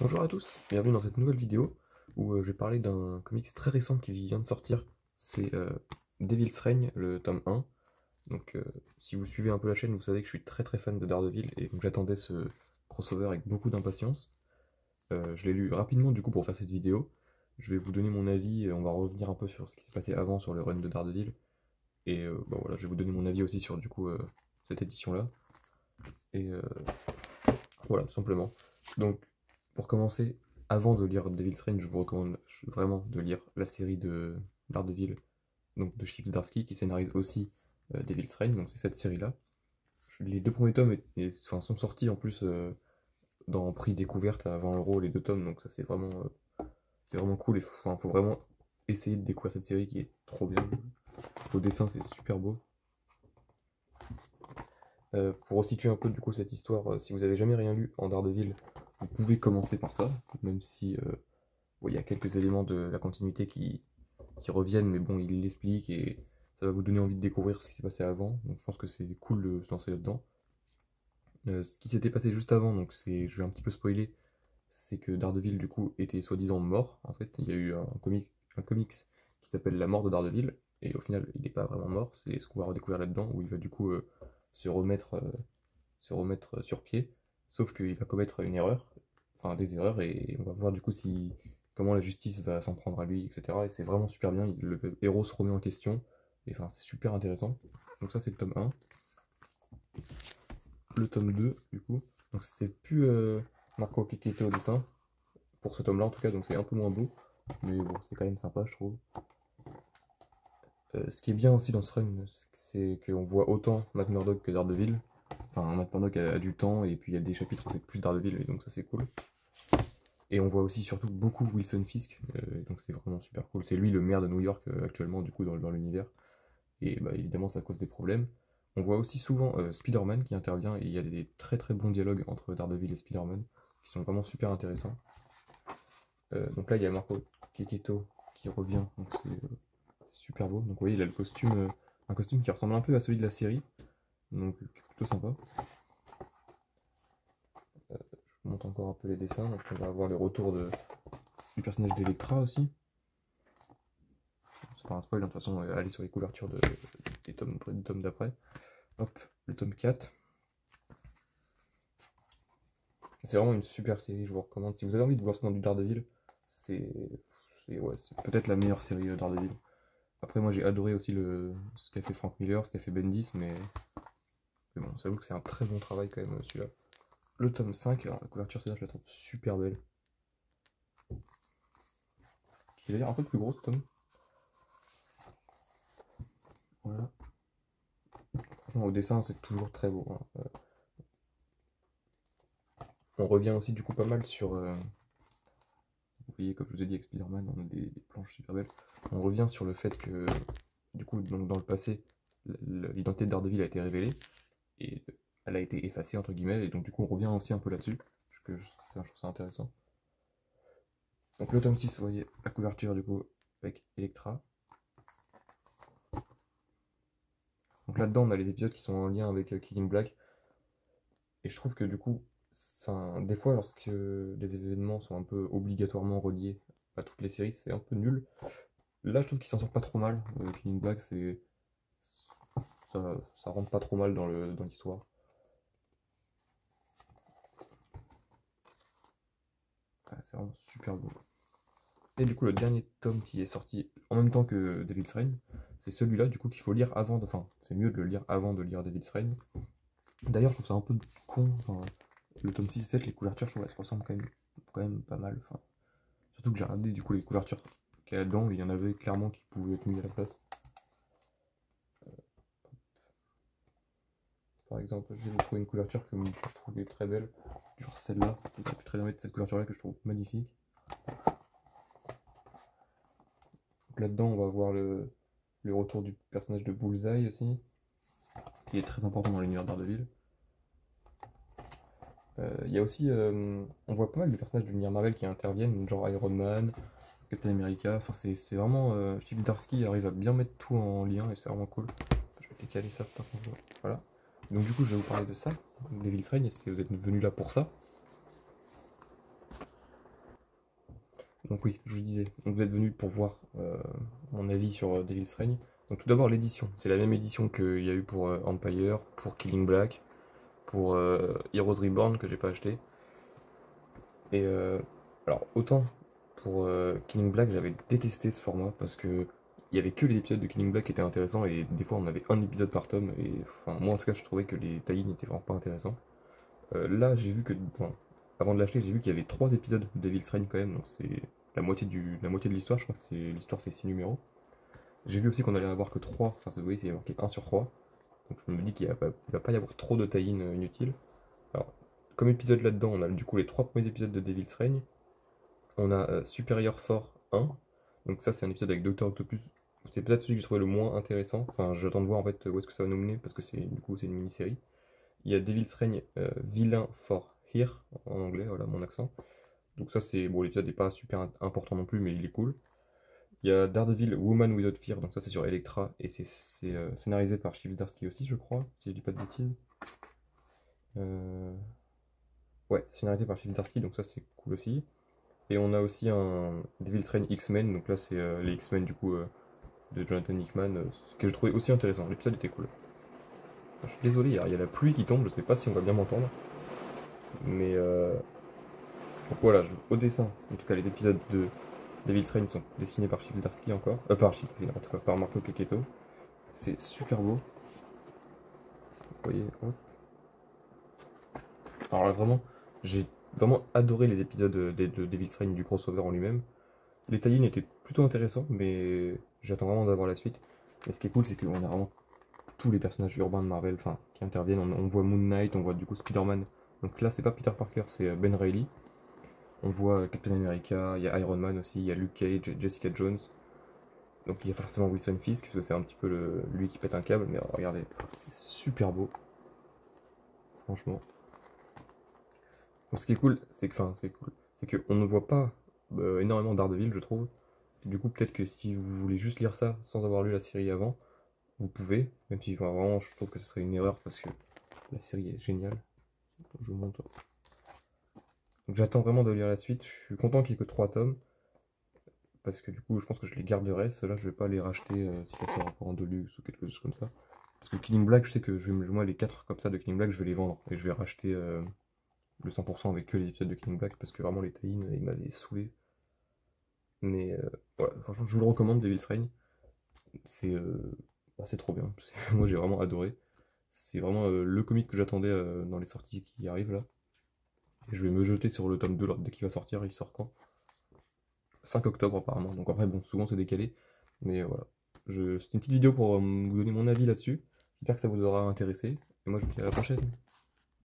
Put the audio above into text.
Bonjour à tous, bienvenue dans cette nouvelle vidéo où je vais parler d'un comics très récent qui vient de sortir. C'est Devil's Reign, le tome 1. Donc si vous suivez un peu la chaîne, vous savez que je suis très fan de Daredevil et donc j'attendais ce crossover avec beaucoup d'impatience. Je l'ai lu rapidement du coup pour faire cette vidéo. Je vais vous donner mon avis et on va revenir un peu sur ce qui s'est passé avant sur le run de Daredevil. Et bah voilà, je vais vous donner mon avis aussi sur du coup cette édition-là. Et voilà, tout simplement. Donc pour commencer, avant de lire Devil's Reign, je vous recommande vraiment de lire la série de Daredevil, donc de Chip Zdarsky, qui scénarise aussi Devil's Reign, donc c'est cette série-là. Les deux premiers tomes sont sortis en plus dans prix découverte à 20 € les deux tomes, donc ça c'est vraiment cool et faut vraiment essayer de découvrir cette série qui est trop bien. Au dessin, c'est super beau. Pour resituer un peu du coup cette histoire, si vous avez jamais rien lu en Daredevil, vous pouvez commencer par ça, même si bon, il y a quelques éléments de la continuité qui reviennent, mais bon, il l'explique et ça va vous donner envie de découvrir ce qui s'est passé avant. Donc je pense que c'est cool de se lancer là-dedans. Ce qui s'était passé juste avant, donc je vais un petit peu spoiler, c'est que Daredevil du coup était soi-disant mort. En fait, il y a eu un comics qui s'appelle La mort de Daredevil, et au final, il n'est pas vraiment mort. C'est ce qu'on va redécouvrir là-dedans, où il va du coup se remettre, sur pied, sauf qu'il va commettre une erreur, enfin des erreurs, et on va voir du coup comment la justice va s'en prendre à lui, etc. Et c'est vraiment super bien, le héros se remet en question, et enfin c'est super intéressant. Donc ça c'est le tome 1. Le tome 2, du coup, donc c'est plus Marco Kikete au dessin, pour ce tome-là en tout cas, donc c'est un peu moins beau, mais bon, c'est quand même sympa, je trouve. Ce qui est bien aussi dans ce run, c'est qu'on voit autant Matt Murdock que Daredevil. Enfin, Matt Murdock a du temps, et puis il y a des chapitres où c'est plus Daredevil, et donc ça c'est cool. Et on voit aussi surtout beaucoup Wilson Fisk, donc c'est vraiment super cool. C'est lui le maire de New York actuellement, du coup, dans l'univers. Et bah, évidemment, ça cause des problèmes. On voit aussi souvent Spider-Man qui intervient, et il y a des très bons dialogues entre Daredevil et Spider-Man, qui sont vraiment super intéressants. Donc là, il y a Marco Keketo qui revient, donc c'est super beau. Donc vous voyez, il a le costume, un costume qui ressemble un peu à celui de la série, donc plutôt sympa. Je vous montre encore un peu les dessins, donc on va avoir le retour du personnage d'Electra aussi. C'est pas un spoil, de toute façon, allez sur les couvertures des tomes d'après. Hop, le tome 4. C'est vraiment une super série, je vous recommande. Si vous avez envie de vous lancer dans du Daredevil, c'est peut-être la meilleure série Daredevil. Après, moi j'ai adoré aussi ce qu'a fait Frank Miller, ce qu'a fait Bendis, mais bon, j'avoue que c'est un très bon travail quand même celui-là. Le tome 5, alors la couverture, celle-là, je la trouve super belle. Qui est d'ailleurs un peu plus gros ce tome. Voilà. Franchement, au dessin, c'est toujours très beau, hein. On revient aussi du coup pas mal sur. Vous voyez, comme je vous ai dit avec Spider-Man, on a des planches super belles. On revient sur le fait que, du coup, donc, dans le passé, l'identité de Daredevil a été révélée, et elle a été effacée, entre guillemets, et donc du coup, on revient aussi un peu là-dessus, parce que je trouve ça intéressant. Donc le tome 6, vous voyez, la couverture, du coup, avec Elektra. Donc là-dedans, on a les épisodes qui sont en lien avec Killing Black, et je trouve que, du coup, des fois, lorsque les événements sont un peu obligatoirement reliés à toutes les séries, c'est un peu nul. Là, je trouve qu'il s'en sort pas trop mal. Killing Black, ça rentre pas trop mal dans l'histoire. Ouais, c'est vraiment super beau. Et du coup, le dernier tome qui est sorti en même temps que Devil's Reign, c'est celui-là, du coup, qu'il faut lire avant. Enfin, c'est mieux de le lire avant de lire Devil's Reign. D'ailleurs, je trouve ça un peu con. Enfin, le tome 6 et 7, les couvertures, je trouve qu'elles se ressemblent quand même pas mal. Enfin, surtout que j'ai regardé du coup les couvertures qu'il y a là-dedans, il y en avait clairement qui pouvaient être mis à la place. Par exemple, j'ai trouvé une couverture que je trouvais très belle, genre celle-là, et j'ai pu très bien mettre cette couverture-là que je trouve magnifique. Là-dedans, on va voir le retour du personnage de Bullseye aussi, qui est très important dans l'univers d'Ardeville. Il y a aussi, on voit pas mal de personnages de l'univers Marvel qui interviennent, genre Iron Man, Captain America. Enfin, c'est vraiment, Chip Zdarsky arrive à bien mettre tout en lien et c'est vraiment cool. Je vais décaler ça par contre. Voilà. Donc du coup, je vais vous parler de ça, Devil's Reign, si vous êtes venu là pour ça. Donc oui, je vous disais, donc vous êtes venus pour voir mon avis sur Devil's Reign. Donc tout d'abord l'édition, c'est la même édition qu'il y a eu pour Empire, pour Killing Black, pour Heroes Reborn que j'ai pas acheté. Et alors autant pour Killing Black j'avais détesté ce format parce que il y avait que les épisodes de Killing Black qui étaient intéressants et des fois on avait un épisode par tome et enfin moi en tout cas je trouvais que les tie-in n'étaient vraiment pas intéressants. Là j'ai vu que, bon, avant de l'acheter j'ai vu qu'il y avait 3 épisodes de Devil's Reign quand même, donc c'est la moitié de l'histoire, je crois que l'histoire fait 6 numéros. J'ai vu aussi qu'on allait avoir que 3, enfin vous voyez c'est marqué 1 sur 3, donc je me dis qu'il va pas y avoir trop de tie-in inutiles. Alors, comme épisode là-dedans, on a du coup les 3 premiers épisodes de Devil's Reign. On a Superior Fort 1, donc ça c'est un épisode avec Dr Octopus. C'est peut-être celui que j'ai trouvé le moins intéressant, enfin j'attends de voir en fait où est-ce que ça va nous mener, parce que du coup c'est une mini-série. Il y a Devil's Reign Villain for Here, en anglais, voilà mon accent. Donc ça c'est, bon l'épisode n'est pas super important non plus, mais il est cool. Il y a Daredevil Woman Without Fear, donc ça c'est sur Elektra, et c'est scénarisé par Chip Zdarsky aussi je crois, si je dis pas de bêtises. Ouais, c'est scénarisé par Chip Zdarsky, donc ça c'est cool aussi. Et on a aussi un Devil's Reign X-Men, donc là c'est les X-Men du coup de Jonathan Hickman, que je trouvais aussi intéressant, l'épisode était cool. Je suis désolé, il y a la pluie qui tombe, je sais pas si on va bien m'entendre. Mais donc voilà, au dessin, en tout cas les épisodes de Devil's Reign sont dessinés par Chip Zdarsky encore. Par Chip Zdarsky, en tout cas par Marco Checchetto. C'est super beau. Vous voyez, hop. Alors là vraiment, j'ai vraiment adoré les épisodes de Devil's Reign du crossover en lui-même. Les tie-in étaient plutôt intéressants, mais j'attends vraiment d'avoir la suite. Et ce qui est cool, c'est qu'on a vraiment tous les personnages urbains de Marvel qui interviennent. On voit Moon Knight, on voit du coup Spider-Man. Donc là, c'est pas Peter Parker, c'est Ben Reilly. On voit Captain America, il y a Iron Man aussi, il y a Luke Cage, Jessica Jones. Donc il y a forcément Wilson Fisk, parce que c'est un petit peu lui qui pète un câble. Mais regardez, c'est super beau. Franchement. Donc ce qui est cool, c'est qu'on ne voit pas énormément Daredevil, je trouve. Du coup, peut-être que si vous voulez juste lire ça sans avoir lu la série avant, vous pouvez, même si vraiment je trouve que ce serait une erreur parce que la série est géniale. Je vous montre. Donc j'attends vraiment de lire la suite. Je suis content qu'il n'y ait que 3 tomes. Parce que du coup, je pense que je les garderai. Ceux-là, je vais pas les racheter si ça sort encore en deluxe ou quelque chose comme ça. Parce que Killing Black, je sais que moi, les 4 comme ça de Killing Black, je vais les vendre. Et je vais racheter le 100% avec que les épisodes de Killing Black. Parce que vraiment, les tie-in, ils m'avaient saoulé. Mais voilà, franchement, je vous le recommande, Devil's Reign. C'est trop bien. Moi, j'ai vraiment adoré. C'est vraiment le comic que j'attendais dans les sorties qui arrivent là. Et je vais me jeter sur le tome 2 dès qu'il va sortir. Il sort quand? 5 octobre apparemment. Donc après, bon, souvent c'est décalé. Mais voilà. C'était une petite vidéo pour vous donner mon avis là-dessus. J'espère que ça vous aura intéressé. Et moi, je vous dis à la prochaine.